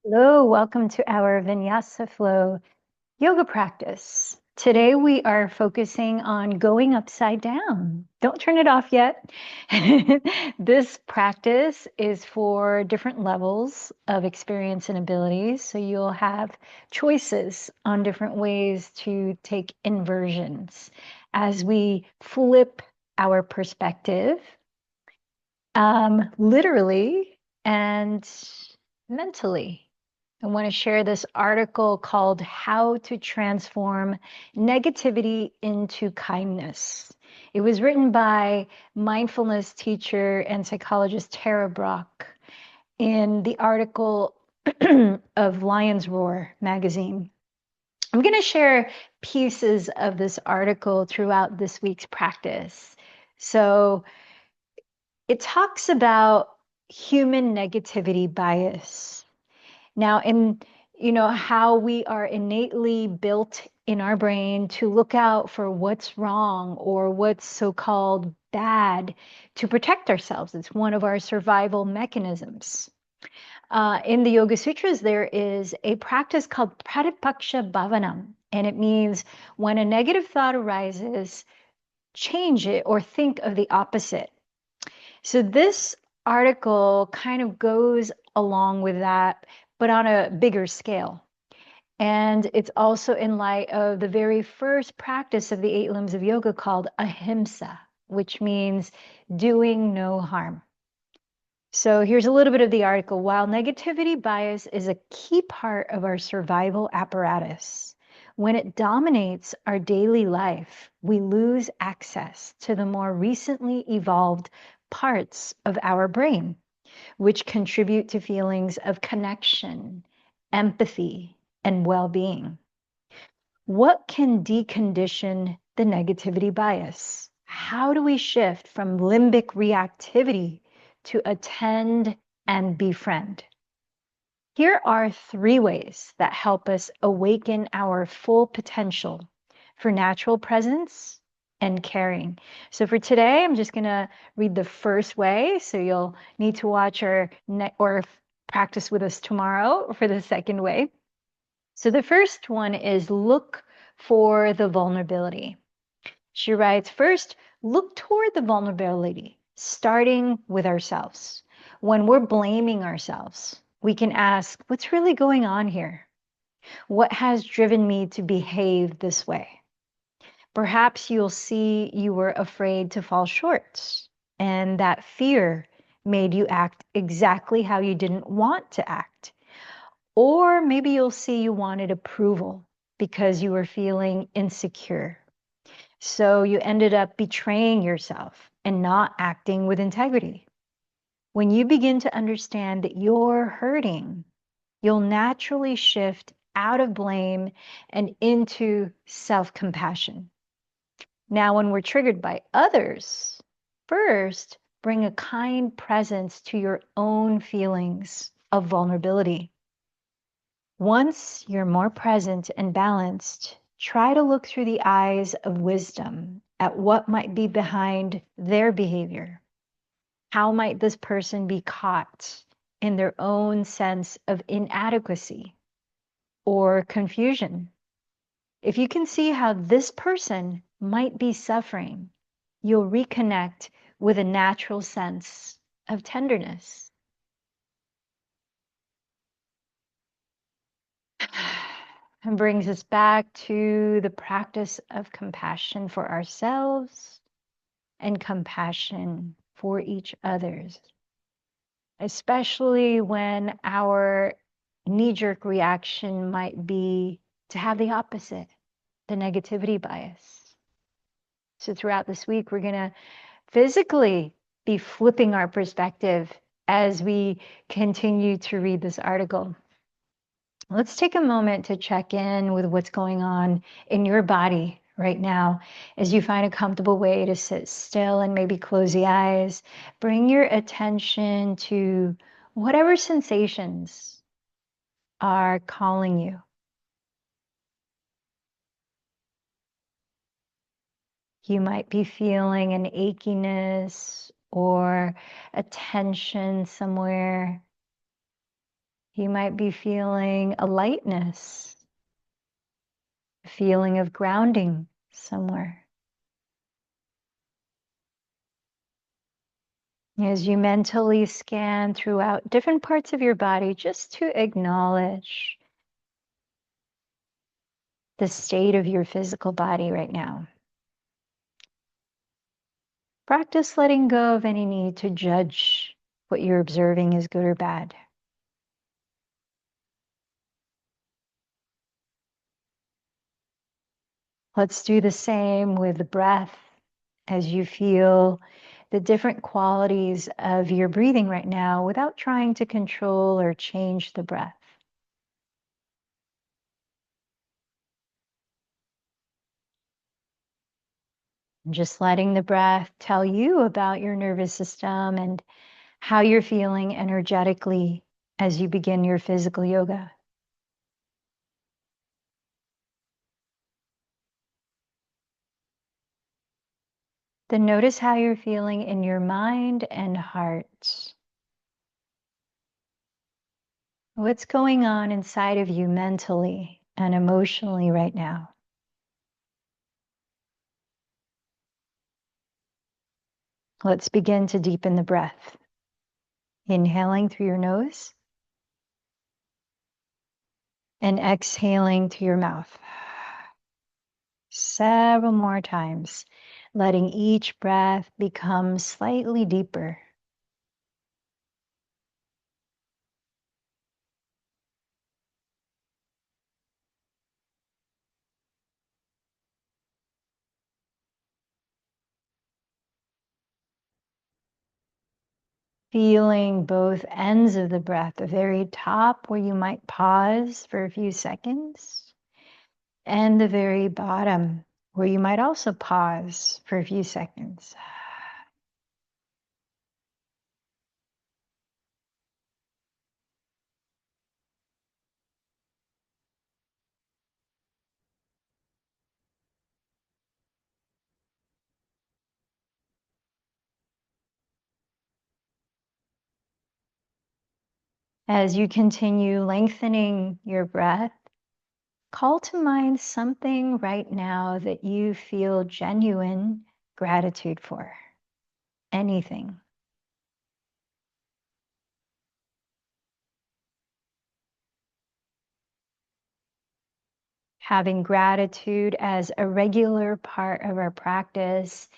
Hello, welcome to our Vinyasa Flow yoga practice. Today we are focusing on going upside down. Don't turn it off yet. This practice is for different levels of experience and abilities. So you'll have choices on different ways to take inversions as we flip our perspective, literally and mentally. I want to share this article called How to Transform Negativity into Kindness. It was written by mindfulness teacher and psychologist Tara Brach in the article of Lion's Roar magazine. I'm going to share pieces of this article throughout this week's practice. So it talks about human negativity bias. Now, how we are innately built in our brain to look out for what's wrong or what's so-called bad to protect ourselves. It's one of our survival mechanisms. In the Yoga Sutras, there is a practice called Pratipaksha Bhavanam, and it means when a negative thought arises, change it or think of the opposite. So this article kind of goes along with that, but on a bigger scale. And it's also in light of the very first practice of the 8 limbs of yoga called ahimsa, which means doing no harm. So here's a little bit of the article. While negativity bias is a key part of our survival apparatus, when it dominates our daily life, we lose access to the more recently evolved parts of our brain, which contribute to feelings of connection, empathy, and well-being. What can decondition the negativity bias? How do we shift from limbic reactivity to attend and befriend? Here are 3 ways that help us awaken our full potential for natural presence and caring. So for today, I'm just going to read the first way. So you'll need to watch or practice with us tomorrow for the second way. So the first one is look for the vulnerability. She writes, first, look toward the vulnerability, starting with ourselves. When we're blaming ourselves, we can ask, what's really going on here? What has driven me to behave this way? Perhaps you'll see you were afraid to fall short, and that fear made you act exactly how you didn't want to act. Or maybe you'll see you wanted approval because you were feeling insecure. So you ended up betraying yourself and not acting with integrity. When you begin to understand that you're hurting, you'll naturally shift out of blame and into self-compassion. Now, when we're triggered by others, first, bring a kind presence to your own feelings of vulnerability. Once you're more present and balanced, try to look through the eyes of wisdom at what might be behind their behavior. How might this person be caught in their own sense of inadequacy or confusion? If you can see how this person might be suffering, you'll reconnect with a natural sense of tenderness. And brings us back to the practice of compassion for ourselves and compassion for each others, especially when our knee-jerk reaction might be to have the opposite, the negativity bias. So throughout this week, we're going to physically be flipping our perspective as we continue to read this article. Let's take a moment to check in with what's going on in your body right now as you find a comfortable way to sit still and maybe close the eyes. Bring your attention to whatever sensations are calling you. You might be feeling an achiness or a tension somewhere. You might be feeling a lightness, a feeling of grounding somewhere. As you mentally scan throughout different parts of your body, just to acknowledge the state of your physical body right now. Practice letting go of any need to judge what you're observing is good or bad. Let's do the same with the breath as you feel the different qualities of your breathing right now without trying to control or change the breath. Just letting the breath tell you about your nervous system and how you're feeling energetically as you begin your physical yoga. Then notice how you're feeling in your mind and heart. What's going on inside of you mentally and emotionally right now? Let's begin to deepen the breath. Inhaling through your nose and exhaling through your mouth. Several more times, letting each breath become slightly deeper. Feeling both ends of the breath, the very top where you might pause for a few seconds, and the very bottom where you might also pause for a few seconds. As you continue lengthening your breath, call to mind something right now that you feel genuine gratitude for. Anything. Having gratitude as a regular part of our practice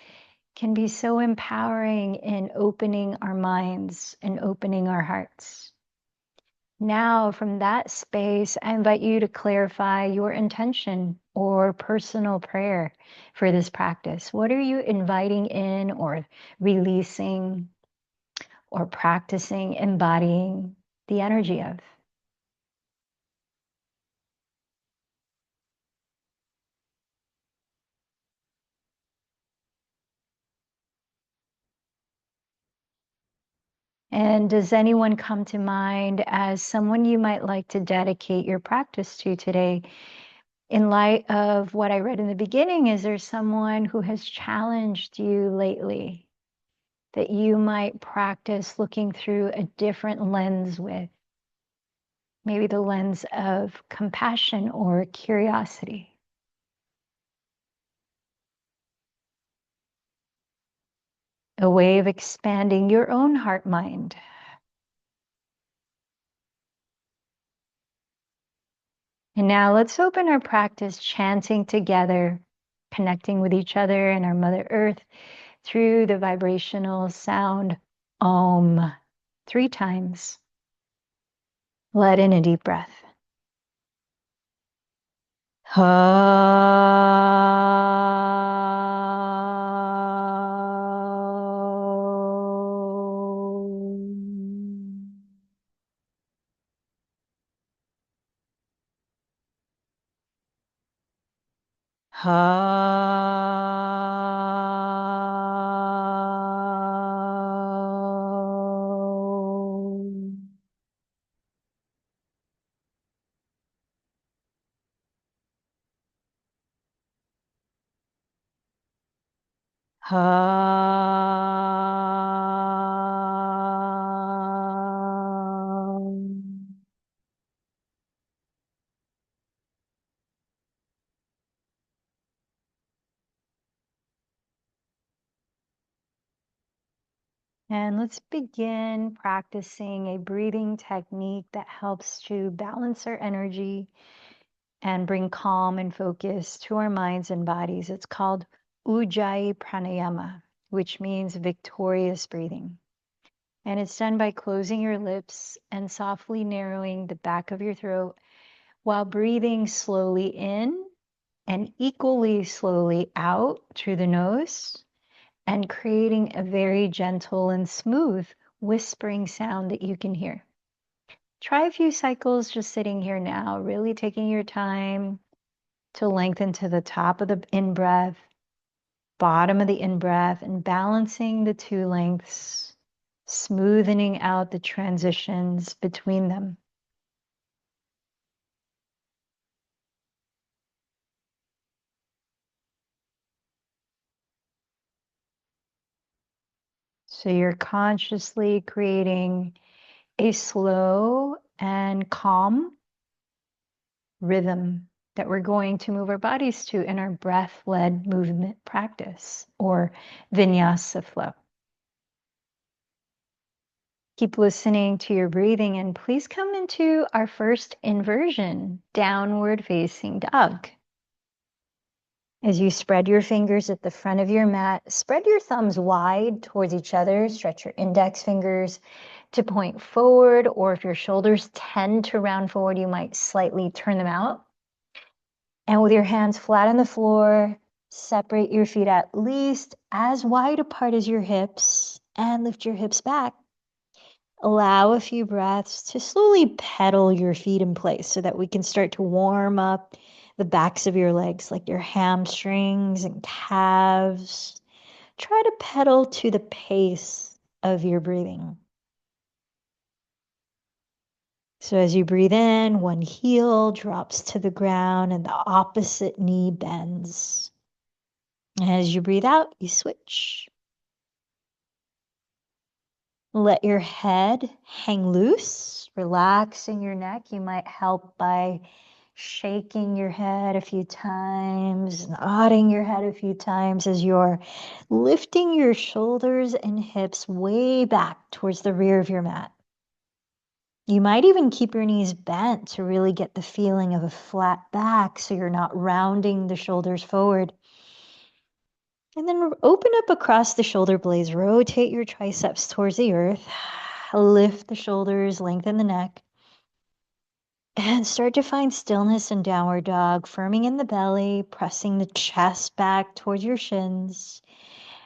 can be so empowering in opening our minds and opening our hearts. Now, from that space, I invite you to clarify your intention or personal prayer for this practice. What are you inviting in or releasing or practicing, embodying the energy of? And does anyone come to mind as someone you might like to dedicate your practice to today? In light of what I read in the beginning, is there someone who has challenged you lately that you might practice looking through a different lens with? Maybe the lens of compassion or curiosity. A way of expanding your own heart mind. And now let's open our practice chanting together, connecting with each other and our Mother Earth through the vibrational sound Om 3 times. Let in a deep breath. Ha. Ha. Ha. And let's begin practicing a breathing technique that helps to balance our energy and bring calm and focus to our minds and bodies. It's called Ujjayi Pranayama, which means victorious breathing. And it's done by closing your lips and softly narrowing the back of your throat while breathing slowly in and equally slowly out through the nose, and creating a very gentle and smooth whispering sound that you can hear. Try a few cycles just sitting here now, really taking your time to lengthen to the top of the in breath, bottom of the in breath, and balancing the two lengths, smoothing out the transitions between them. So you're consciously creating a slow and calm rhythm that we're going to move our bodies to in our breath-led movement practice, or Vinyasa flow. Keep listening to your breathing, and please come into our first inversion, downward facing dog. As you spread your fingers at the front of your mat, spread your thumbs wide towards each other, stretch your index fingers to point forward, or if your shoulders tend to round forward, you might slightly turn them out. And with your hands flat on the floor, separate your feet at least as wide apart as your hips and lift your hips back. Allow a few breaths to slowly pedal your feet in place so that we can start to warm up the backs of your legs, like your hamstrings and calves. Try to pedal to the pace of your breathing. So as you breathe in, one heel drops to the ground and the opposite knee bends. As you breathe out, you switch. Let your head hang loose, relaxing your neck. You might help by shaking your head a few times, nodding your head a few times as you're lifting your shoulders and hips way back towards the rear of your mat. You might even keep your knees bent to really get the feeling of a flat back so you're not rounding the shoulders forward. And then open up across the shoulder blades. Rotate your triceps towards the earth. Lift the shoulders, lengthen the neck. And start to find stillness in downward dog, firming in the belly, pressing the chest back towards your shins,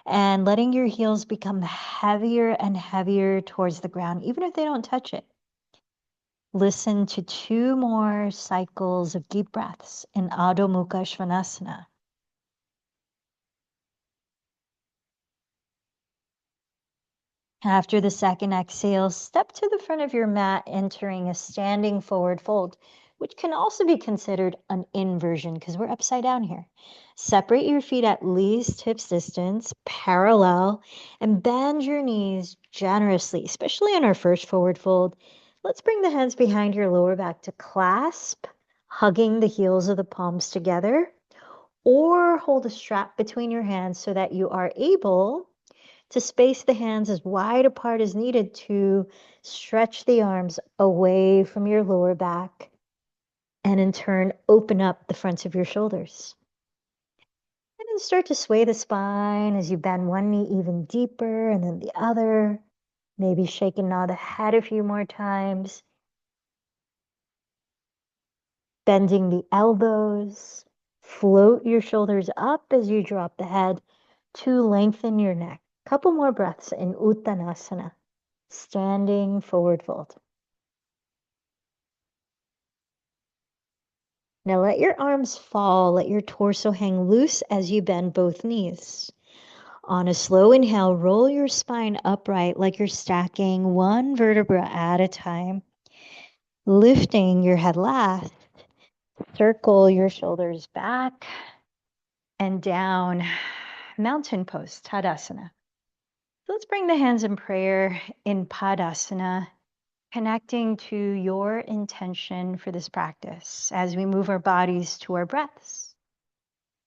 and letting your heels become heavier and heavier towards the ground, even if they don't touch it. Listen to 2 more cycles of deep breaths in Adho Mukha Svanasana. After the second exhale, step to the front of your mat, entering a standing forward fold, which can also be considered an inversion because we're upside down here. Separate your feet at least hips distance, parallel, and bend your knees generously, especially in our first forward fold. Let's bring the hands behind your lower back to clasp, hugging the heels of the palms together, or hold a strap between your hands so that you are able to space the hands as wide apart as needed to stretch the arms away from your lower back, and in turn, open up the fronts of your shoulders. And then start to sway the spine as you bend one knee even deeper and then the other. Maybe shake and nod the head a few more times. Bending the elbows. Float your shoulders up as you drop the head to lengthen your neck. Couple more breaths in Uttanasana. Standing forward fold. Now let your arms fall, let your torso hang loose as you bend both knees. On a slow inhale, roll your spine upright like you're stacking one vertebra at a time. Lifting your head last, circle your shoulders back and down, mountain pose, Tadasana. So let's bring the hands in prayer in Padasana, connecting to your intention for this practice as we move our bodies to our breaths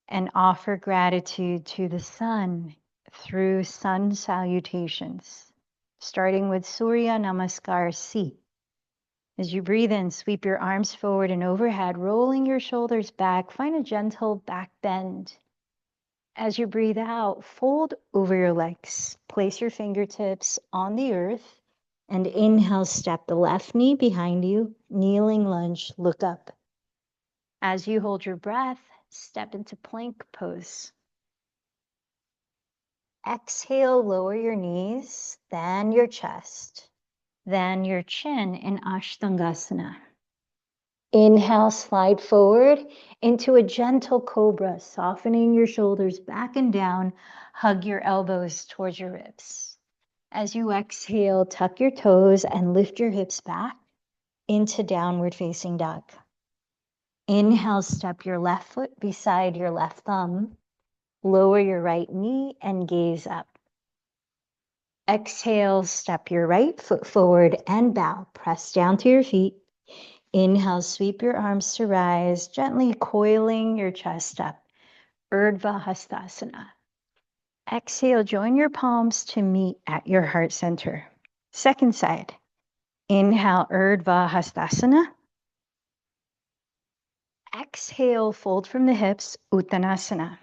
and offer gratitude to the sun through sun salutations. starting with Surya Namaskar C. As you breathe in, sweep your arms forward and overhead, rolling your shoulders back. Find a gentle back bend. As you breathe out, fold over your legs. Place your fingertips on the earth and inhale, step the left knee behind you. Kneeling lunge, look up. As you hold your breath, step into plank pose. Exhale, lower your knees, then your chest, then your chin in Ashtangasana. Inhale, slide forward into a gentle cobra, softening your shoulders back and down. Hug your elbows towards your ribs. As you exhale, tuck your toes and lift your hips back into downward facing dog. Inhale, step your left foot beside your left thumb. Lower your right knee and gaze up. Exhale, step your right foot forward and bow. Press down to your feet. Inhale, sweep your arms to rise, gently coiling your chest up. Urdhva Hastasana. Exhale, join your palms to meet at your heart center. Second side. Inhale, Urdhva Hastasana. Exhale, fold from the hips, Uttanasana.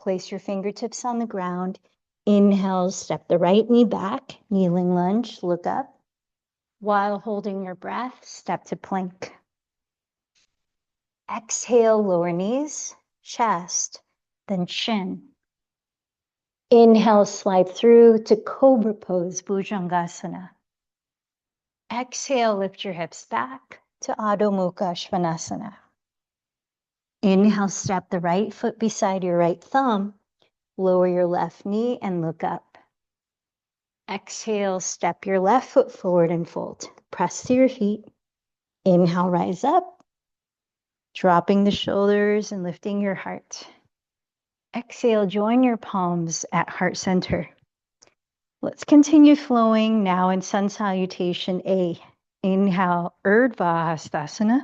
Place your fingertips on the ground. Inhale, step the right knee back, kneeling lunge, look up. While holding your breath, step to plank. Exhale, lower knees, chest, then chin. Inhale, slide through to Cobra Pose, Bhujangasana. Exhale, lift your hips back to Adho Mukha Svanasana. Inhale, step the right foot beside your right thumb. Lower your left knee and look up. Exhale, step your left foot forward and fold. Press to your feet. Inhale, rise up. Dropping the shoulders and lifting your heart. Exhale, join your palms at heart center. Let's continue flowing now in Sun Salutation A. Inhale, Urdhva Hastasana.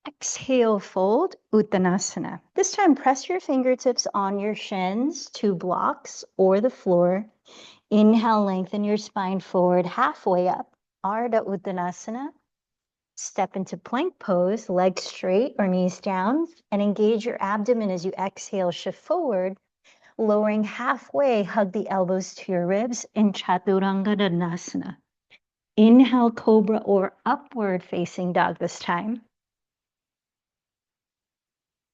Exhale, fold, Uttanasana. This time, press your fingertips on your shins, 2 blocks, or the floor. Inhale, lengthen your spine forward, halfway up, Ardha Uttanasana. Step into plank pose, legs straight or knees down, and engage your abdomen as you exhale, shift forward, lowering halfway, hug the elbows to your ribs in Chaturanga Dandasana. Inhale, Cobra or upward facing dog this time.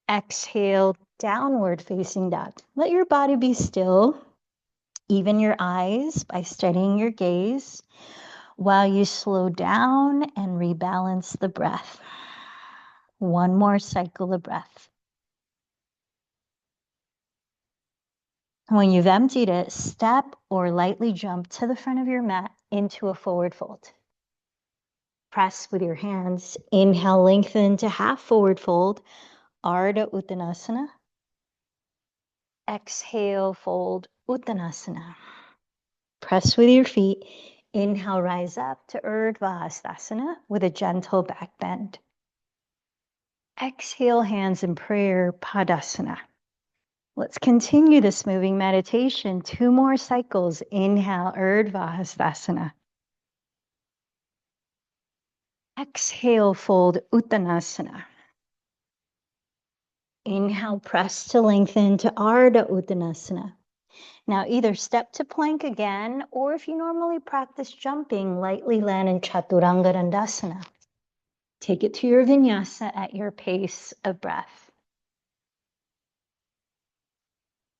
Exhale, downward facing dog. Let your body be still. Even your eyes by steadying your gaze while you slow down and rebalance the breath. One more cycle of breath. When you've emptied it, step or lightly jump to the front of your mat into a forward fold. Press with your hands. Inhale, lengthen to half forward fold, Ardha Uttanasana. Exhale, fold, Uttanasana. Press with your feet. Inhale, rise up to Urdhva Hastasana with a gentle back bend. Exhale, hands in prayer, Padasana. Let's continue this moving meditation. 2 more cycles. Inhale, Urdhva Hastasana. Exhale, fold, Uttanasana. Inhale, press to lengthen to Ardha Uttanasana. Now either step to plank again, or if you normally practice jumping, lightly land in Chaturanga Dandasana. Take it to your Vinyasa at your pace of breath.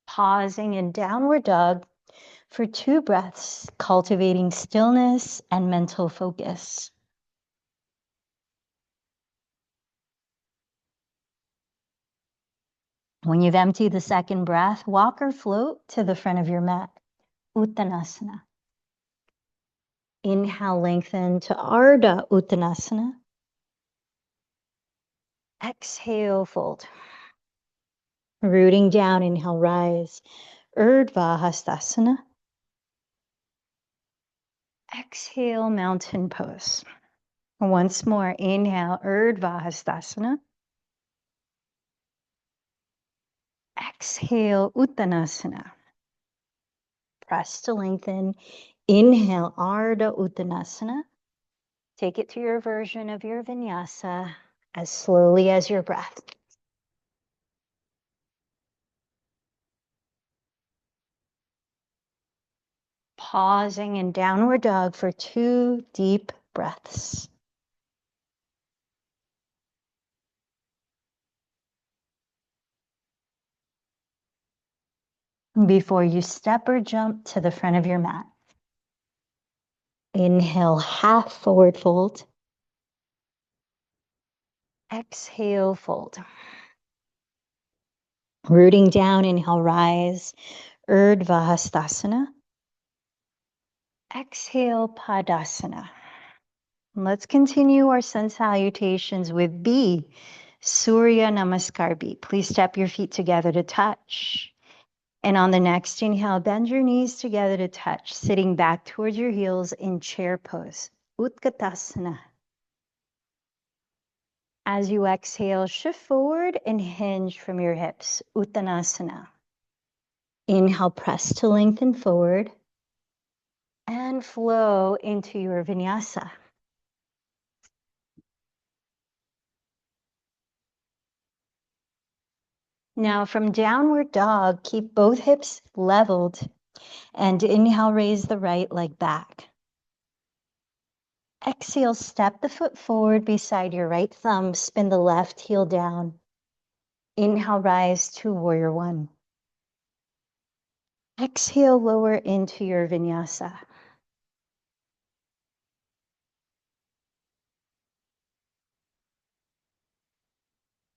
Pausing in downward dog for 2 breaths, cultivating stillness and mental focus. When you've emptied the second breath, walk or float to the front of your mat, Uttanasana. Inhale, lengthen to Ardha Uttanasana. Exhale, fold. Rooting down, inhale, rise, Urdhva Hastasana. Exhale, mountain pose. Once more, inhale, Urdhva Hastasana. Exhale, Uttanasana. Press to lengthen. Inhale, Ardha Uttanasana. Take it to your version of your vinyasa as slowly as your breath. Pausing in downward dog for 2 deep breaths. Before you step or jump to the front of your mat. Inhale, half forward fold. Exhale, fold. Rooting down, inhale, rise. Urdhva Hastasana. Exhale, Padasana. Let's continue our sun salutations with B, Surya Namaskar B. Please step your feet together to touch. And on the next inhale, bend your knees together to touch, sitting back towards your heels in chair pose, Utkatasana. As you exhale, shift forward and hinge from your hips, Uttanasana. Inhale, press to lengthen forward and flow into your vinyasa. Now from downward dog, keep both hips leveled and inhale, raise the right leg back. Exhale, step the foot forward beside your right thumb, spin the left heel down. Inhale, rise to warrior one. Exhale, lower into your vinyasa.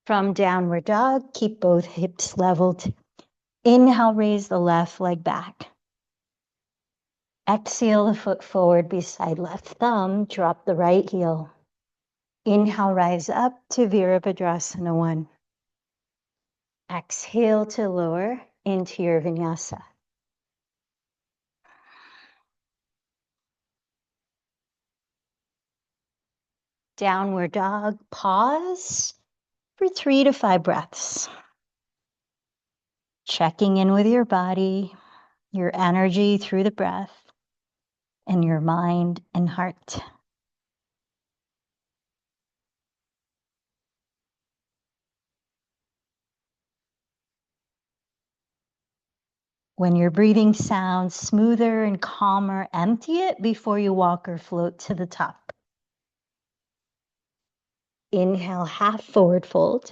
From downward dog, keep both hips leveled. Inhale, raise the left leg back. Exhale the foot forward beside left thumb, drop the right heel. Inhale, rise up to Virabhadrasana 1. Exhale to lower into your vinyasa. Downward dog, pause for 3 to 5 breaths. Checking in with your body, your energy through the breath, and your mind and heart. When your breathing sounds smoother and calmer, empty it before you walk or float to the top. Inhale, half forward fold.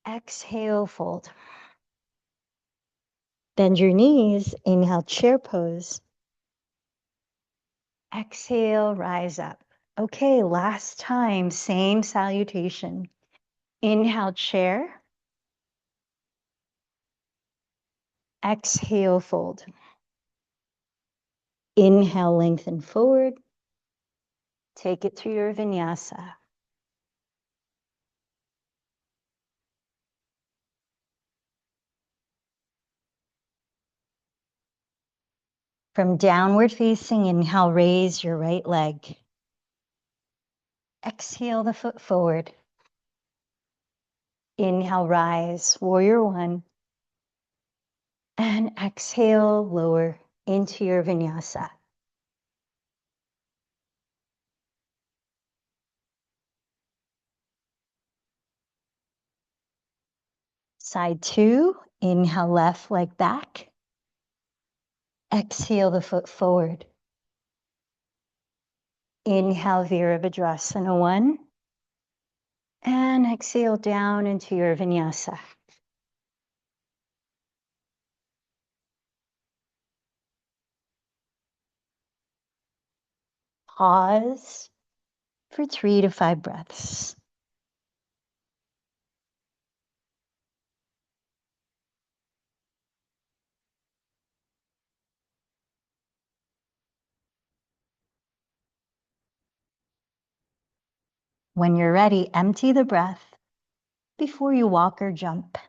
Exhale, fold. Bend your knees, inhale, chair pose. Exhale, rise up. Okay, last time, same salutation. Inhale, chair. Exhale, fold. Inhale, lengthen forward. Take it to your vinyasa. From downward facing, inhale, raise your right leg. Exhale the foot forward. Inhale, rise, warrior one. And exhale, lower into your vinyasa. Side 2, inhale, left leg back. Exhale the foot forward. Inhale, Virabhadrasana 1. And exhale down into your vinyasa. Pause for 3 to 5 breaths. When you're ready, empty the breath before you walk or jump.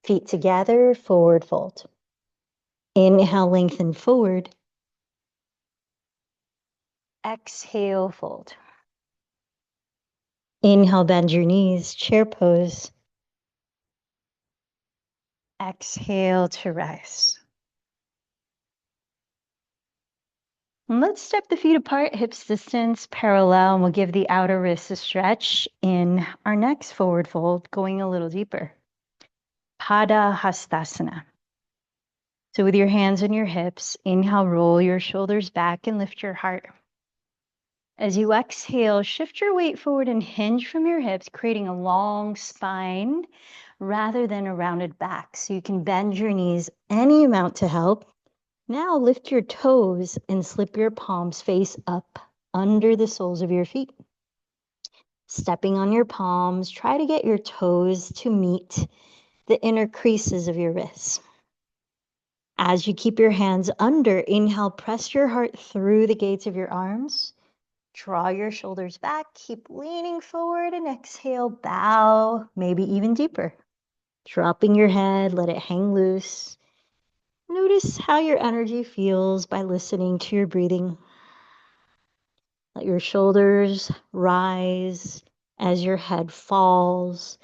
Feet together, forward fold. Inhale, lengthen forward. Exhale, fold. Inhale, bend your knees, chair pose. Exhale to rise. And let's step the feet apart, hips distance, parallel, and we'll give the outer wrists a stretch in our next forward fold, going a little deeper. Pada Hastasana. So with your hands on your hips, inhale, roll your shoulders back and lift your heart. As you exhale, shift your weight forward and hinge from your hips, creating a long spine rather than a rounded back. So you can bend your knees any amount to help. Now lift your toes and slip your palms face up under the soles of your feet. Stepping on your palms, try to get your toes to meet the inner creases of your wrists. As you keep your hands under, inhale, press your heart through the gates of your arms. Draw your shoulders back, keep leaning forward, and exhale, bow, maybe even deeper. Dropping your head, let it hang loose. Notice how your energy feels by listening to your breathing. Let your shoulders rise as your head falls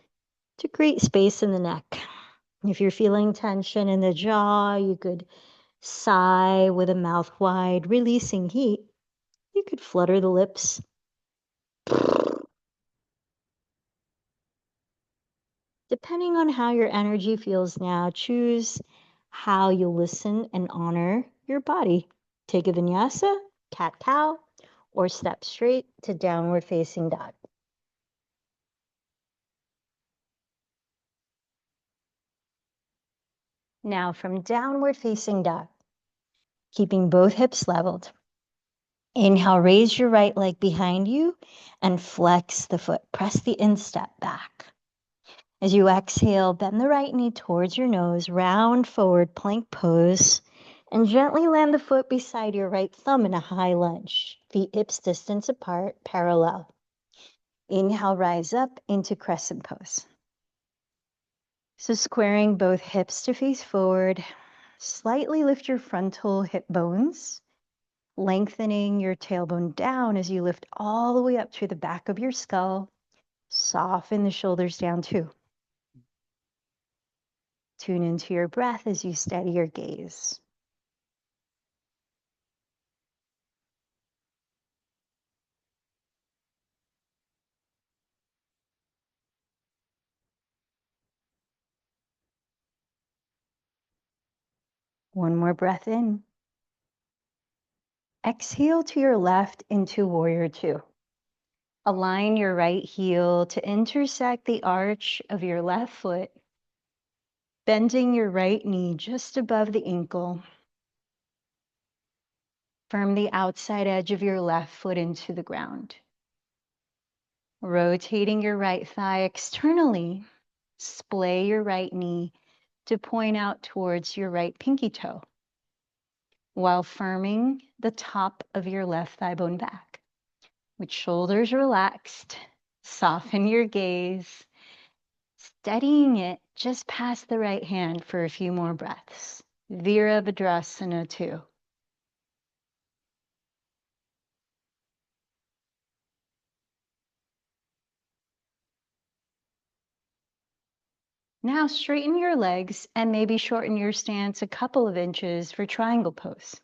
to create space in the neck. If you're feeling tension in the jaw, you could sigh with a mouth wide, releasing heat. You could flutter the lips. Depending on how your energy feels now, choose how you listen and honor your body. Take a vinyasa, cat-cow, or step straight to downward facing dog. Now from downward facing dog, keeping both hips leveled. Inhale, raise your right leg behind you and flex the foot. Press the instep back. As you exhale, bend the right knee towards your nose, round forward, plank pose, and gently land the foot beside your right thumb in a high lunge. Feet hips distance apart, parallel. Inhale, rise up into crescent pose. So squaring both hips to face forward, slightly lift your frontal hip bones, lengthening your tailbone down as you lift all the way up to the back of your skull. Soften the shoulders down too. Tune into your breath as you steady your gaze. One more breath in. Exhale to your left into warrior two. Align your right heel to intersect the arch of your left foot, bending your right knee just above the ankle. Firm the outside edge of your left foot into the ground. Rotating your right thigh externally, splay your right knee to point out towards your right pinky toe, while firming the top of your left thigh bone back. With shoulders relaxed, soften your gaze, steadying it just past the right hand for a few more breaths. Virabhadrasana 2. Now straighten your legs and maybe shorten your stance a couple of inches for triangle pose.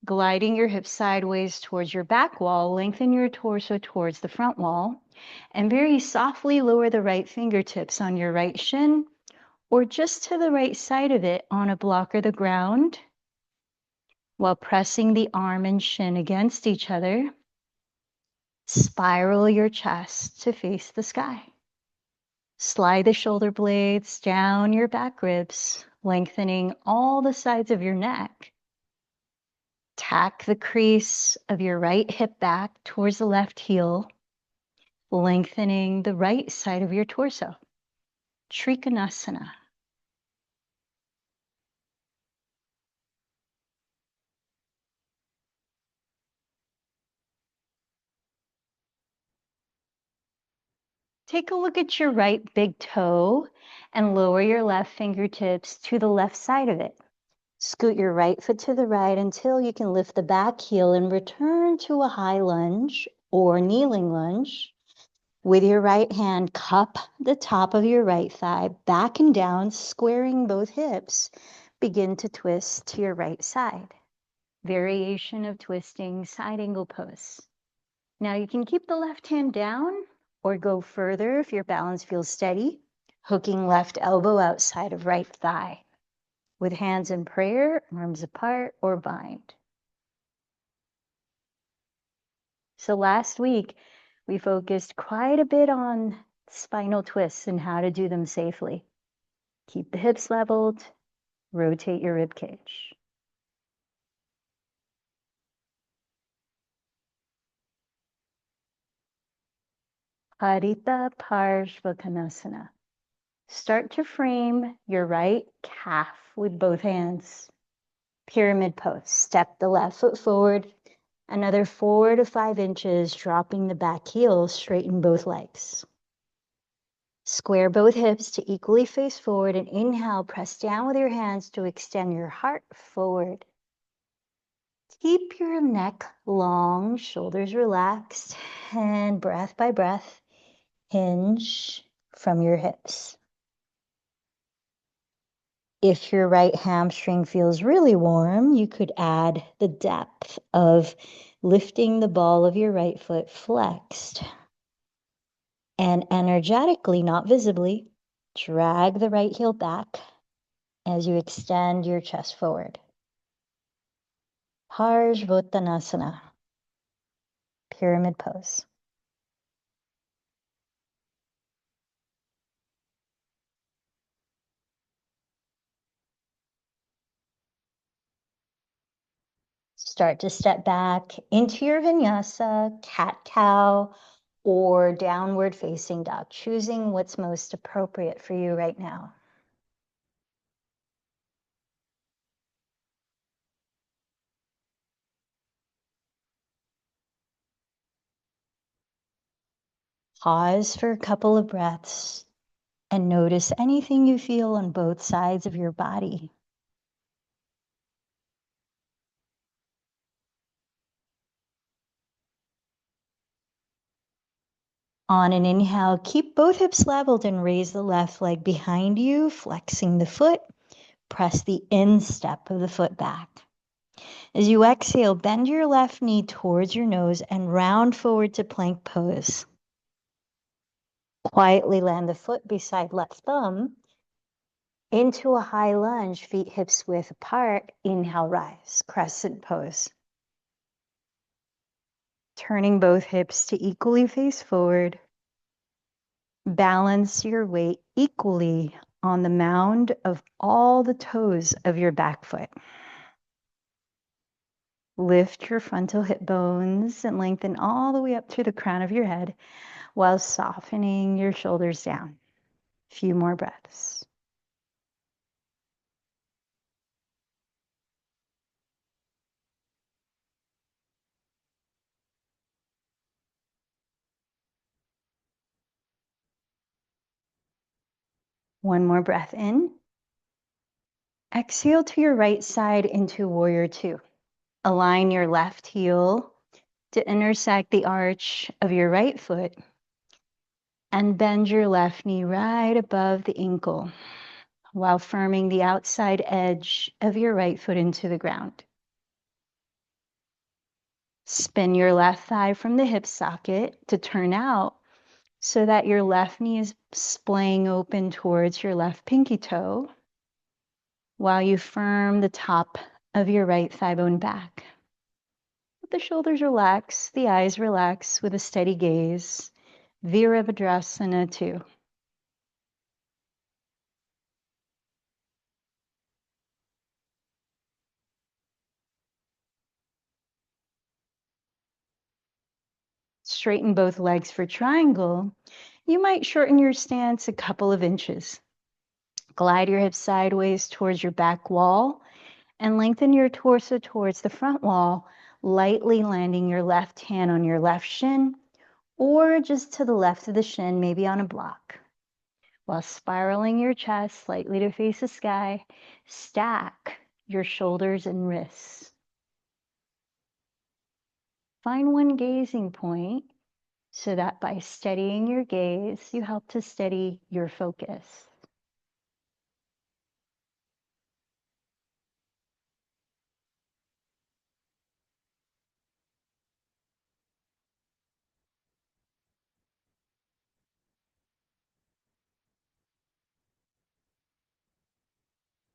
Gliding your hips sideways towards your back wall, lengthen your torso towards the front wall, and very softly lower the right fingertips on your right shin or just to the right side of it on a block or the ground, while pressing the arm and shin against each other. Spiral your chest to face the sky. Slide the shoulder blades down your back ribs, lengthening all the sides of your neck. Tack the crease of your right hip back towards the left heel, lengthening the right side of your torso. Trikonasana. Take a look at your right big toe and lower your left fingertips to the left side of it. Scoot your right foot to the right until you can lift the back heel and return to a high lunge or kneeling lunge. With your right hand, cup the top of your right thigh, back and down, squaring both hips. Begin to twist to your right side. Variation of twisting, side angle pose. Now you can keep the left hand down or go further if your balance feels steady, hooking left elbow outside of right thigh. With hands in prayer, arms apart, or bind. So last week, we focused quite a bit on spinal twists and how to do them safely. Keep the hips leveled, rotate your rib cage. Harita Parshvakonasana. Start to frame your right calf with both hands. Pyramid pose. Step the left foot forward, another 4 to 5 inches, dropping the back heel, straighten both legs. Square both hips to equally face forward and inhale, press down with your hands to extend your heart forward. Keep your neck long, shoulders relaxed, and breath by breath, hinge from your hips. If your right hamstring feels really warm, you could add the depth of lifting the ball of your right foot flexed. And energetically, not visibly, drag the right heel back as you extend your chest forward. Parsvottanasana, pyramid pose. Start to step back into your vinyasa, cat-cow, or downward facing dog, choosing what's most appropriate for you right now. Pause for a couple of breaths and notice anything you feel on both sides of your body. On an inhale, keep both hips leveled and raise the left leg behind you, flexing the foot. Press the instep of the foot back. As you exhale, bend your left knee towards your nose and round forward to plank pose. Quietly land the foot beside left thumb into a high lunge, feet hips width apart. Inhale, rise, crescent pose. Turning both hips to equally face forward. Balance your weight equally on the mound of all the toes of your back foot. Lift your frontal hip bones and lengthen all the way up to the crown of your head while softening your shoulders down. A few more breaths. One more breath in. Exhale to your right side into warrior two. Align your left heel to intersect the arch of your right foot and bend your left knee right above the ankle while firming the outside edge of your right foot into the ground. Spin your left thigh from the hip socket to turn out so that your left knee is splaying open towards your left pinky toe while you firm the top of your right thigh bone back. Let the shoulders relax, the eyes relax with a steady gaze. Virabhadrasana 2. Straighten both legs for triangle. You might shorten your stance a couple of inches. Glide your hips sideways towards your back wall and lengthen your torso towards the front wall, lightly landing your left hand on your left shin or just to the left of the shin, maybe on a block. While spiraling your chest slightly to face the sky, stack your shoulders and wrists. Find one gazing point so that by steadying your gaze, you help to steady your focus.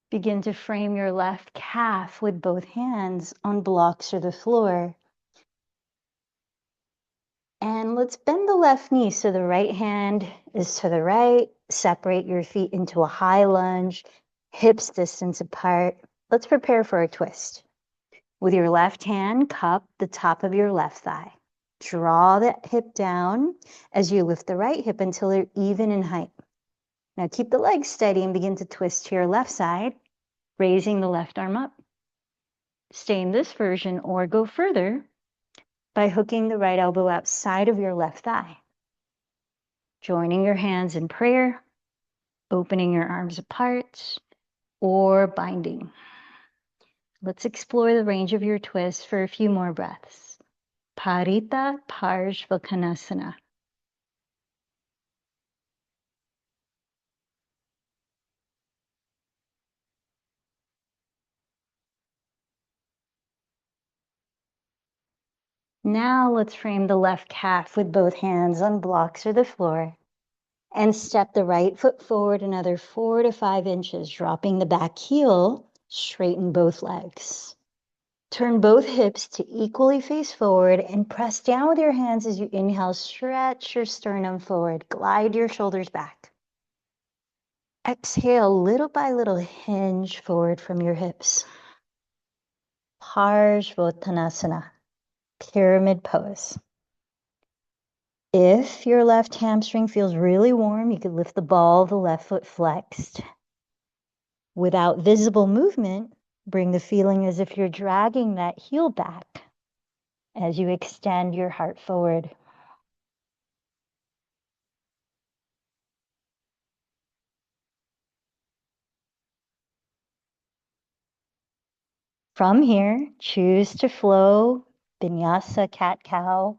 Begin to frame your left calf with both hands on blocks or the floor. And let's bend the left knee so the right hand is to the right. Separate your feet into a high lunge, hips distance apart. Let's prepare for a twist. With your left hand, cup the top of your left thigh. Draw the hip down as you lift the right hip until they're even in height. Now keep the legs steady and begin to twist to your left side, raising the left arm up. Stay in this version or go further by hooking the right elbow outside of your left thigh. Joining your hands in prayer, opening your arms apart, or binding. Let's explore the range of your twist for a few more breaths. Parita Parshvakonasana. Now let's frame the left calf with both hands on blocks or the floor and step the right foot forward another 4 to 5 inches, dropping the back heel, straighten both legs. Turn both hips to equally face forward and press down with your hands as you inhale, stretch your sternum forward, glide your shoulders back. Exhale, little by little, hinge forward from your hips. Parshvottanasana, pyramid pose. If your left hamstring feels really warm, you could lift the ball of the left foot flexed. Without visible movement, bring the feeling as if you're dragging that heel back as you extend your heart forward. From here, choose to flow, Vinyasa, cat-cow,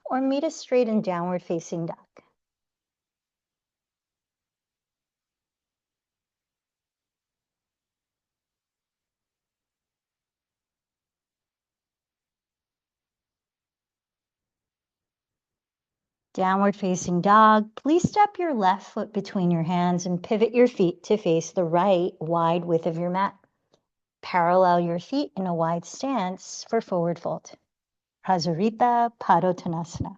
or meet us straight in downward facing dog. Downward facing dog, please step your left foot between your hands and pivot your feet to face the right wide width of your mat. Parallel your feet in a wide stance for forward fold. Prasarita Padottanasana.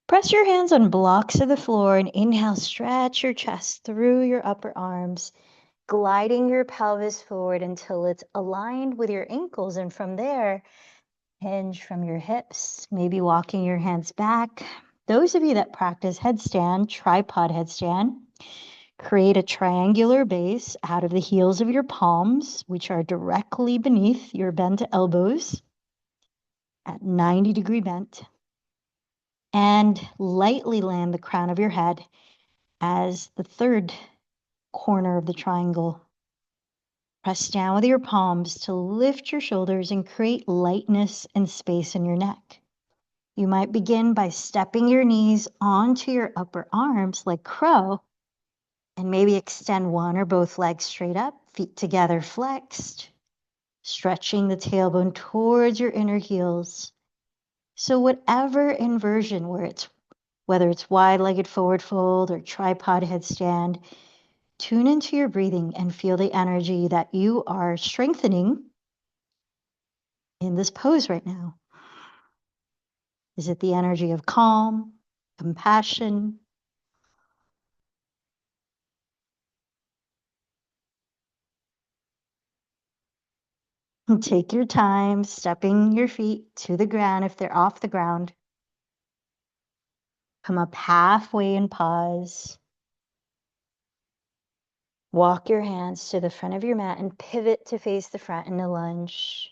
Press your hands on blocks of the floor and inhale, stretch your chest through your upper arms, gliding your pelvis forward until it's aligned with your ankles. And from there, hinge from your hips, maybe walking your hands back. Those of you that practice headstand, tripod headstand, create a triangular base out of the heels of your palms, which are directly beneath your bent elbows at 90-degree bent, and lightly land the crown of your head as the third corner of the triangle. Press down with your palms to lift your shoulders and create lightness and space in your neck. You might begin by stepping your knees onto your upper arms like crow, and maybe extend one or both legs straight up, feet together flexed, stretching the tailbone towards your inner heels. So whatever inversion, whether it's wide-legged forward fold or tripod headstand, tune into your breathing and feel the energy that you are strengthening in this pose right now. Is it the energy of calm, compassion? Take your time stepping your feet to the ground if they're off the ground. Come up halfway and pause. Walk your hands to the front of your mat and pivot to face the front in a lunge.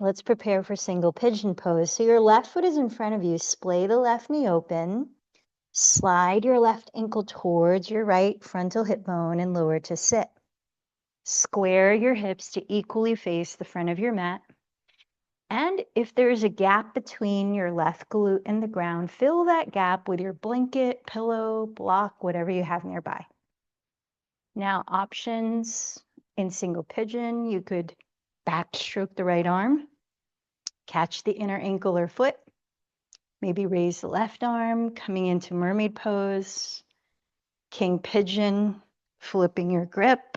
Let's prepare for single pigeon pose. So your left foot is in front of you. Splay the left knee open. Slide your left ankle towards your right frontal hip bone and lower to sit. Square your hips to equally face the front of your mat. And if there's a gap between your left glute and the ground, fill that gap with your blanket, pillow, block, whatever you have nearby. Now, options in single pigeon, you could backstroke the right arm, catch the inner ankle or foot, maybe raise the left arm, coming into mermaid pose, king pigeon, flipping your grip,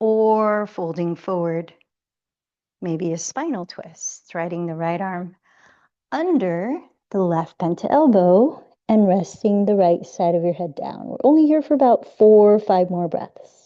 or folding forward, maybe a spinal twist, threading the right arm under the left bent to elbow and resting the right side of your head down. We're only here for about 4 or 5 more breaths.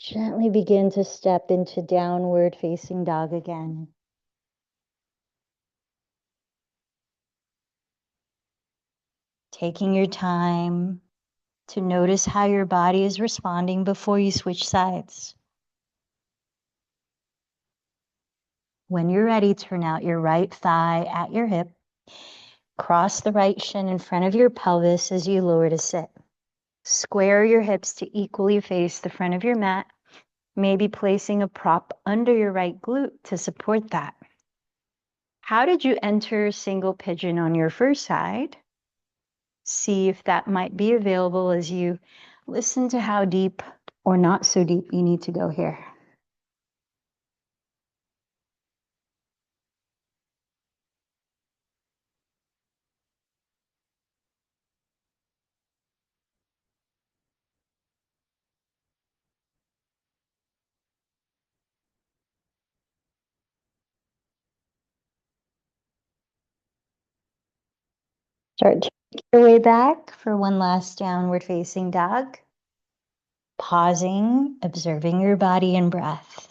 Gently begin to step into downward facing dog again. Taking your time to notice how your body is responding before you switch sides. When you're ready, turn out your right thigh at your hip. Cross the right shin in front of your pelvis as you lower to sit. Square your hips to equally face the front of your mat, maybe placing a prop under your right glute to support that. How did you enter single pigeon on your first side? See if that might be available as you listen to how deep or not so deep you need to go here. Start to make your way back for one last downward facing dog. Pausing, observing your body and breath.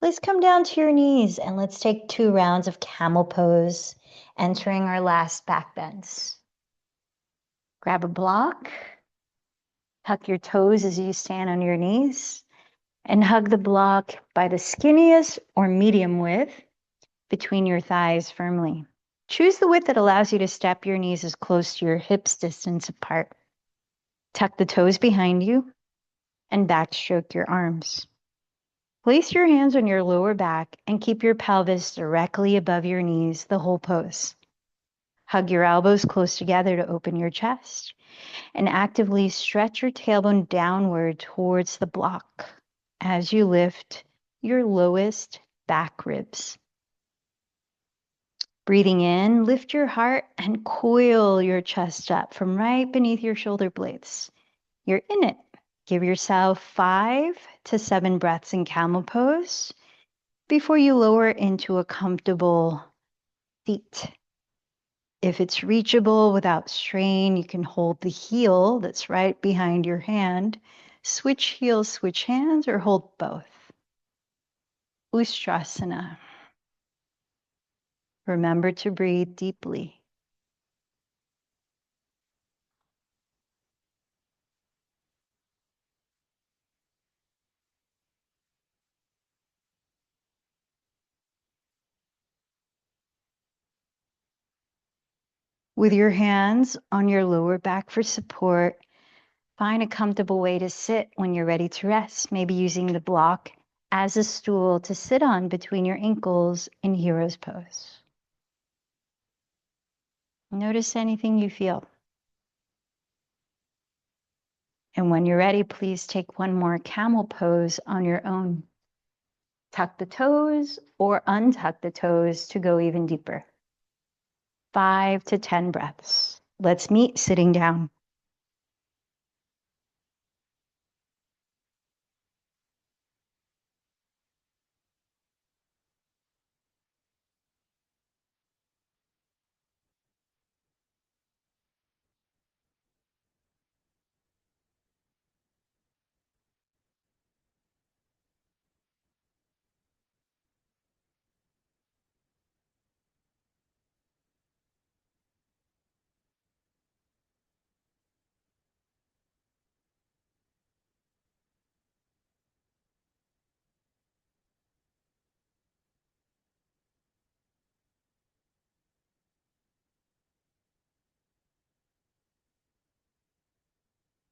Please come down to your knees and let's take 2 rounds of camel pose, entering our last back bends. Grab a block, tuck your toes as you stand on your knees, and hug the block by the skinniest or medium width between your thighs firmly. Choose the width that allows you to step your knees as close to your hips distance apart. Tuck the toes behind you and backstroke your arms. Place your hands on your lower back and keep your pelvis directly above your knees the whole pose. Hug your elbows close together to open your chest and actively stretch your tailbone downward towards the block as you lift your lowest back ribs. Breathing in, lift your heart and coil your chest up from right beneath your shoulder blades. You're in it. Give yourself 5 to 7 breaths in camel pose before you lower into a comfortable seat. If it's reachable without strain, you can hold the heel that's right behind your hand. Switch heels, switch hands, or hold both. Ustrasana. Remember to breathe deeply. With your hands on your lower back for support, find a comfortable way to sit when you're ready to rest, maybe using the block as a stool to sit on between your ankles in hero's pose. Notice anything you feel. And when you're ready, please take one more camel pose on your own. Tuck the toes or untuck the toes to go even deeper. 5 to 10 breaths. Let's meet sitting down.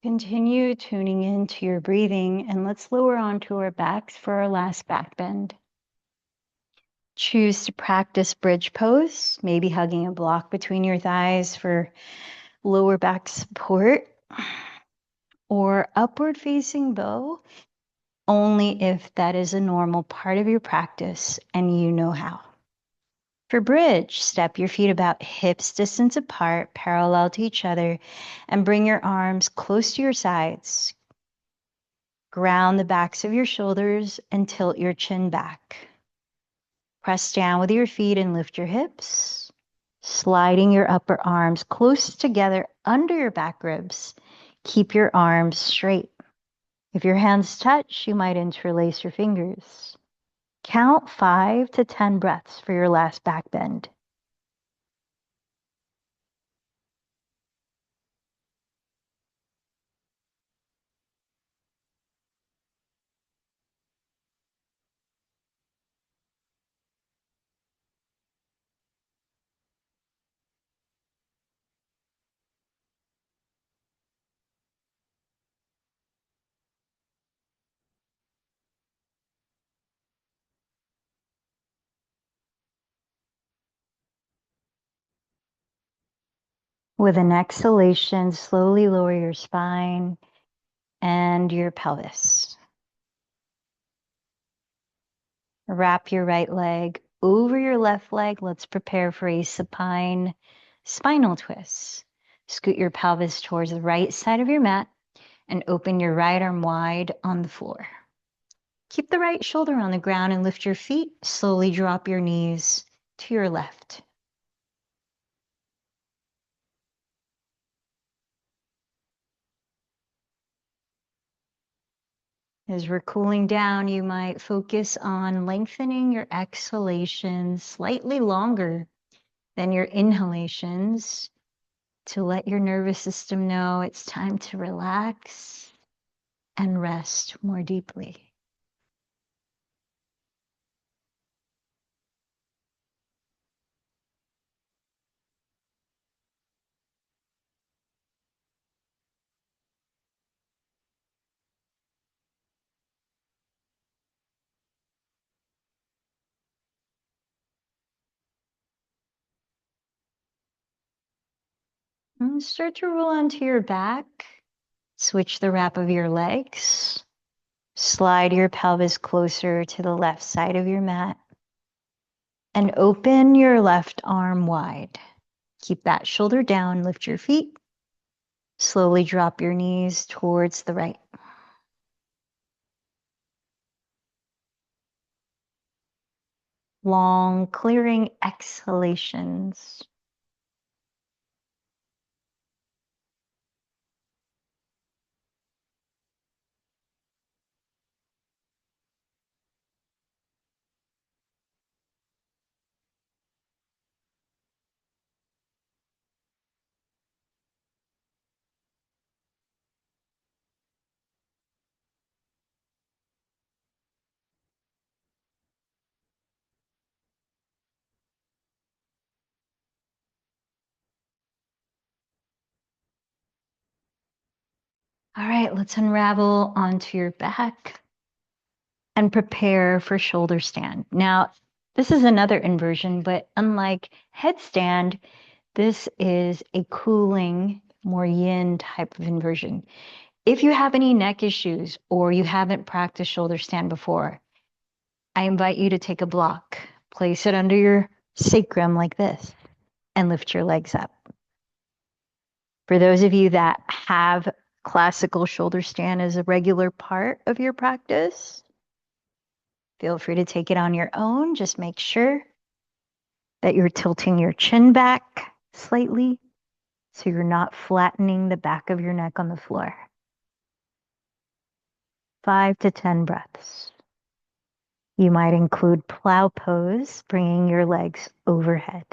Continue tuning into your breathing, and let's lower onto our backs for our last back bend. Choose to practice bridge pose, maybe hugging a block between your thighs for lower back support, or upward facing bow, only if that is a normal part of your practice and you know how. For bridge, step your feet about hips distance apart, parallel to each other, and bring your arms close to your sides. Ground the backs of your shoulders and tilt your chin back. Press down with your feet and lift your hips, sliding your upper arms close together under your back ribs. Keep your arms straight. If your hands touch, you might interlace your fingers. Count 5 to 10 breaths for your last back bend. With an exhalation, slowly lower your spine and your pelvis. Wrap your right leg over your left leg. Let's prepare for a supine spinal twist. Scoot your pelvis towards the right side of your mat and open your right arm wide on the floor. Keep the right shoulder on the ground and lift your feet. Slowly drop your knees to your left. As we're cooling down, you might focus on lengthening your exhalations slightly longer than your inhalations to let your nervous system know it's time to relax and rest more deeply. And start to roll onto your back. Switch the wrap of your legs. Slide your pelvis closer to the left side of your mat. And open your left arm wide. Keep that shoulder down, lift your feet. Slowly drop your knees towards the right. Long, clearing exhalations. All right, let's unravel onto your back and prepare for shoulder stand. Now, this is another inversion, but unlike headstand, this is a cooling, more yin type of inversion. If you have any neck issues or you haven't practiced shoulder stand before, I invite you to take a block, place it under your sacrum like this, and lift your legs up. For those of you that have classical shoulder stand as a regular part of your practice, feel free to take it on your own. Just make sure that you're tilting your chin back slightly so you're not flattening the back of your neck on the floor. 5 to 10 breaths. You might include plow pose, bringing your legs overhead.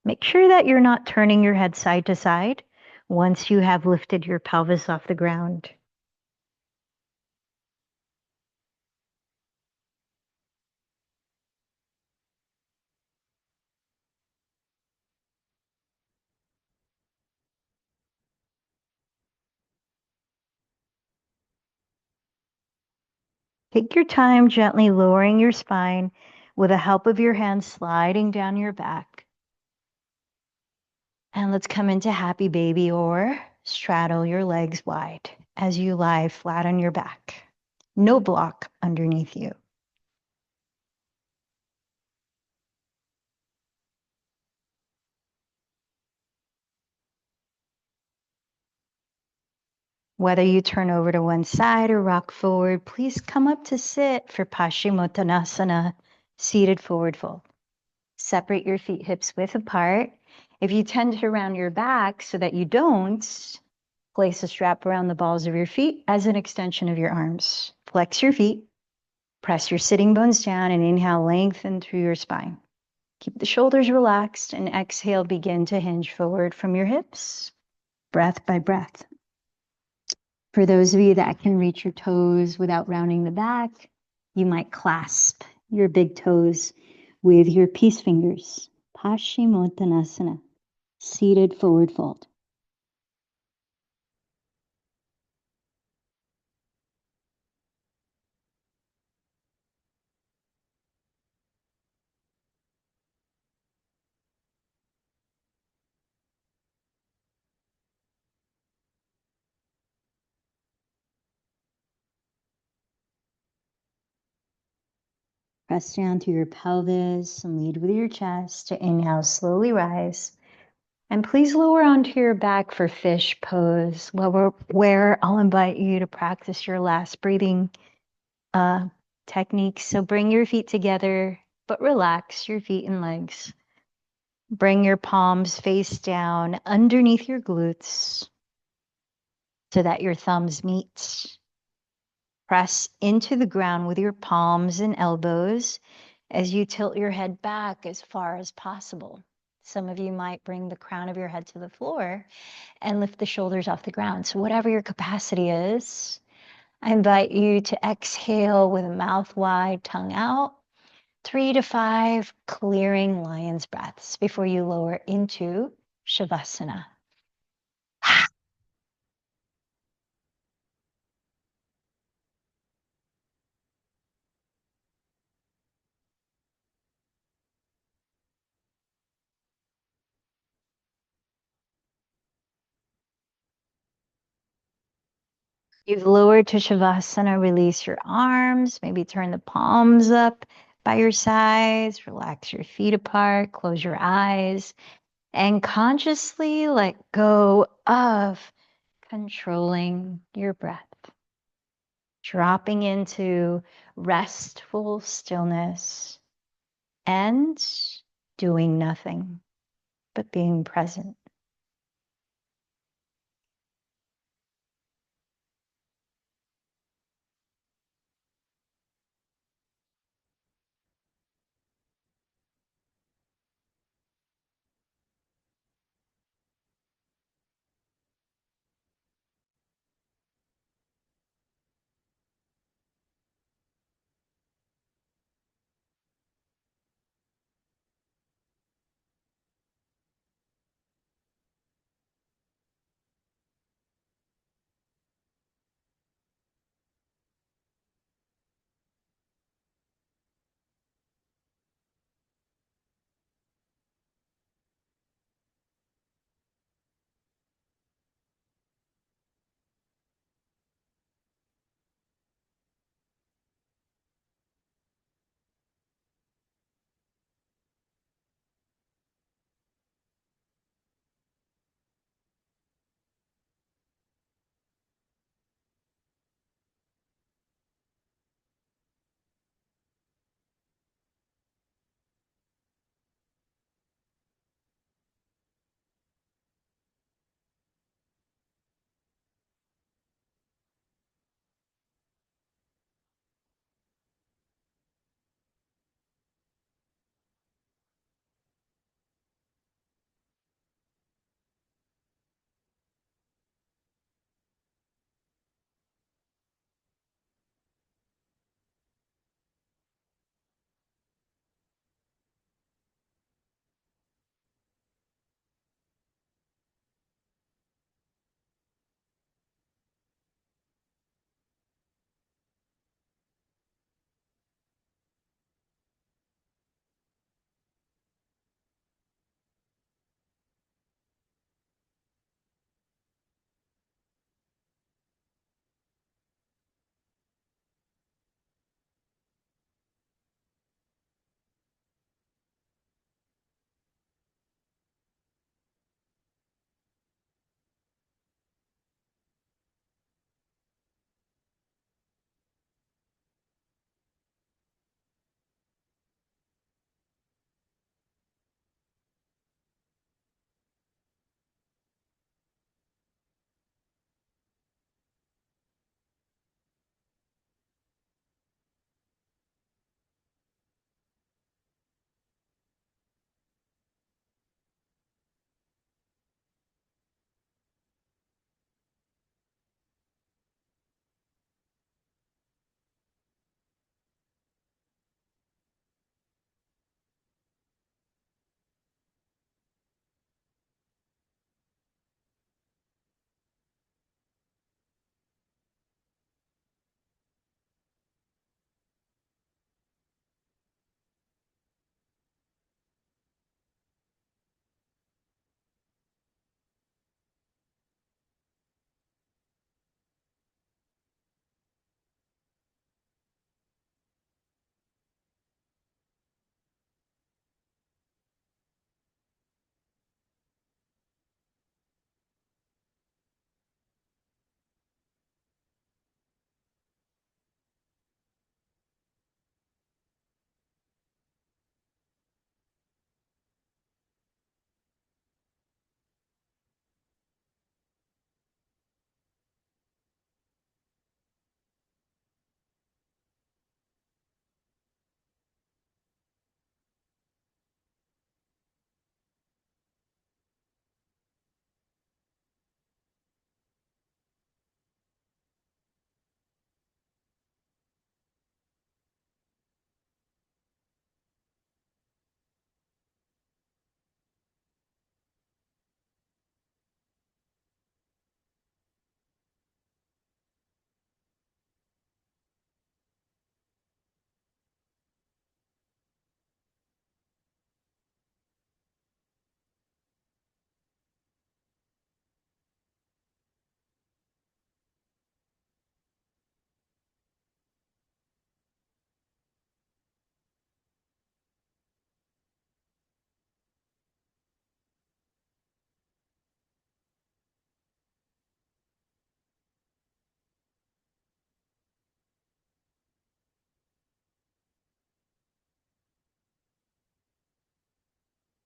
Make sure that you're not turning your head side to side once you have lifted your pelvis off the ground. Take your time gently lowering your spine with the help of your hands sliding down your back. And let's come into happy baby or straddle your legs wide as you lie flat on your back. No block underneath you. Whether you turn over to one side or rock forward, please come up to sit for Paschimottanasana, seated forward fold. Separate your feet hips width apart. If you tend to round your back so that you don't, place a strap around the balls of your feet as an extension of your arms. Flex your feet, press your sitting bones down, and inhale, lengthen through your spine. Keep the shoulders relaxed and exhale, begin to hinge forward from your hips, breath by breath. For those of you that can reach your toes without rounding the back, you might clasp your big toes with your peace fingers. Paschimottanasana, seated forward fold. Press down through your pelvis and lead with your chest. To inhale, slowly rise. And please lower onto your back for fish pose, where I'll invite you to practice your last breathing technique. So bring your feet together, but relax your feet and legs. Bring your palms face down underneath your glutes so that your thumbs meet. Press into the ground with your palms and elbows as you tilt your head back as far as possible. Some of you might bring the crown of your head to the floor and lift the shoulders off the ground. So whatever your capacity is, I invite you to exhale with a mouth wide, tongue out, 3 to 5 clearing lion's breaths before you lower into Shavasana. You've lowered to Shavasana, release your arms, maybe turn the palms up by your sides, relax your feet apart, close your eyes, and consciously let go of controlling your breath. Dropping into restful stillness and doing nothing but being present.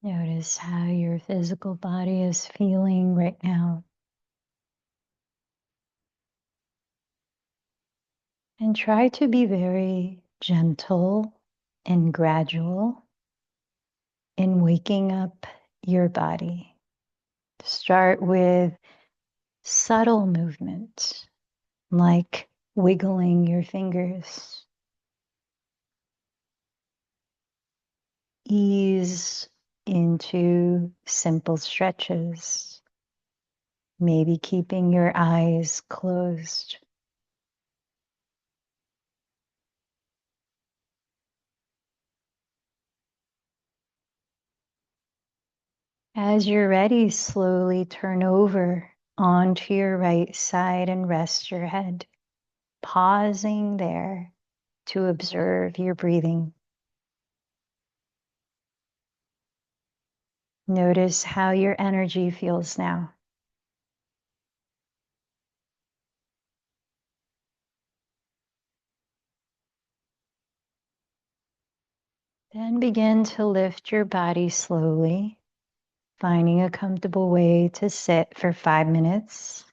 Notice how your physical body is feeling right now. And try to be very gentle and gradual in waking up your body. Start with subtle movement, like wiggling your fingers. Ease into simple stretches, maybe keeping your eyes closed. As you're ready, slowly turn over onto your right side and rest your head, pausing there to observe your breathing. Notice how your energy feels now. Then begin to lift your body slowly, finding a comfortable way to sit for 5 minutes,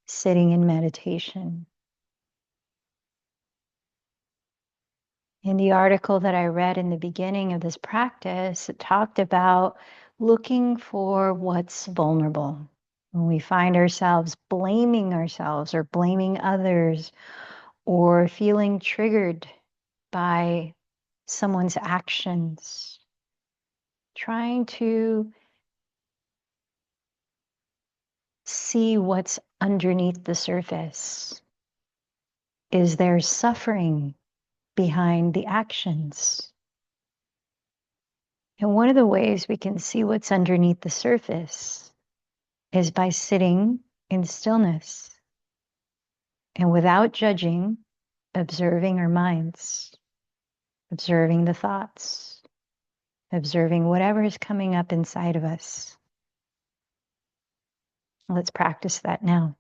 sitting in meditation. In the article that I read in the beginning of this practice, it talked about looking for what's vulnerable. When we find ourselves blaming ourselves or blaming others or feeling triggered by someone's actions, trying to see what's underneath the surface. Is there suffering behind the actions? And one of the ways we can see what's underneath the surface is by sitting in stillness and without judging, observing our minds, observing the thoughts, observing whatever is coming up inside of us. Let's practice that now.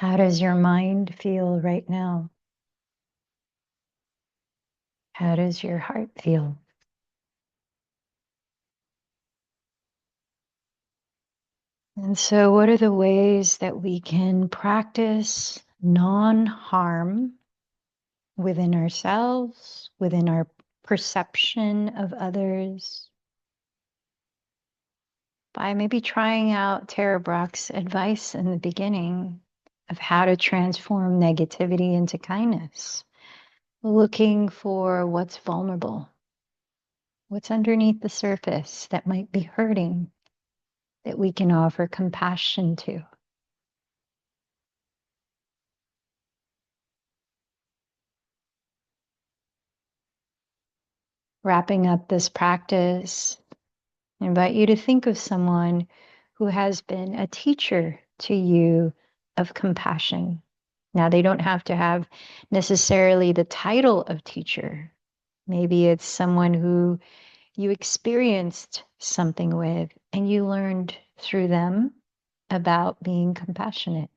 How does your mind feel right now? How does your heart feel? And so, what are the ways that we can practice non-harm within ourselves, within our perception of others, by maybe trying out Tara Brach's advice in the beginning of how to transform negativity into kindness, looking for what's vulnerable, what's underneath the surface that might be hurting, that we can offer compassion to. Wrapping up this practice, I invite you to think of someone who has been a teacher to you of compassion. Now, they don't have to have necessarily the title of teacher. Maybe it's someone who you experienced something with and you learned through them about being compassionate.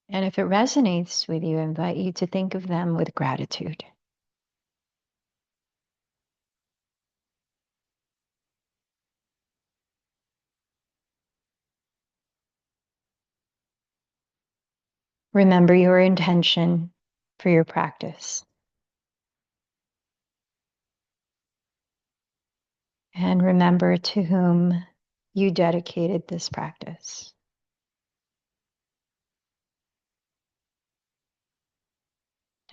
And if it resonates with you, I invite you to think of them with gratitude. Remember your intention for your practice. And remember to whom you dedicated this practice.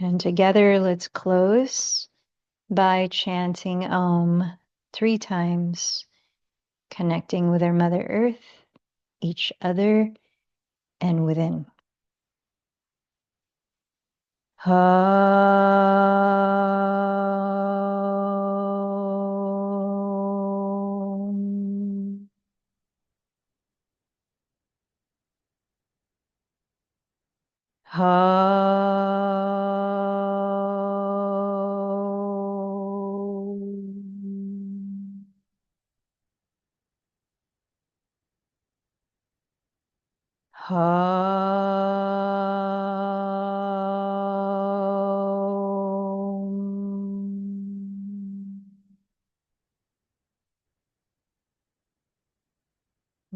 And together, let's close by chanting Om 3 times, connecting with our Mother Earth, each other, and within. Om. Om. Om.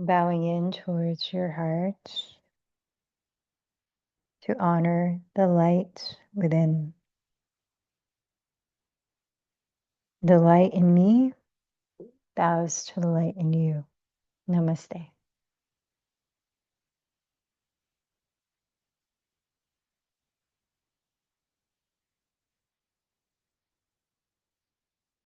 Bowing in towards your heart to honor the light within. The light in me bows to the light in you. Namaste.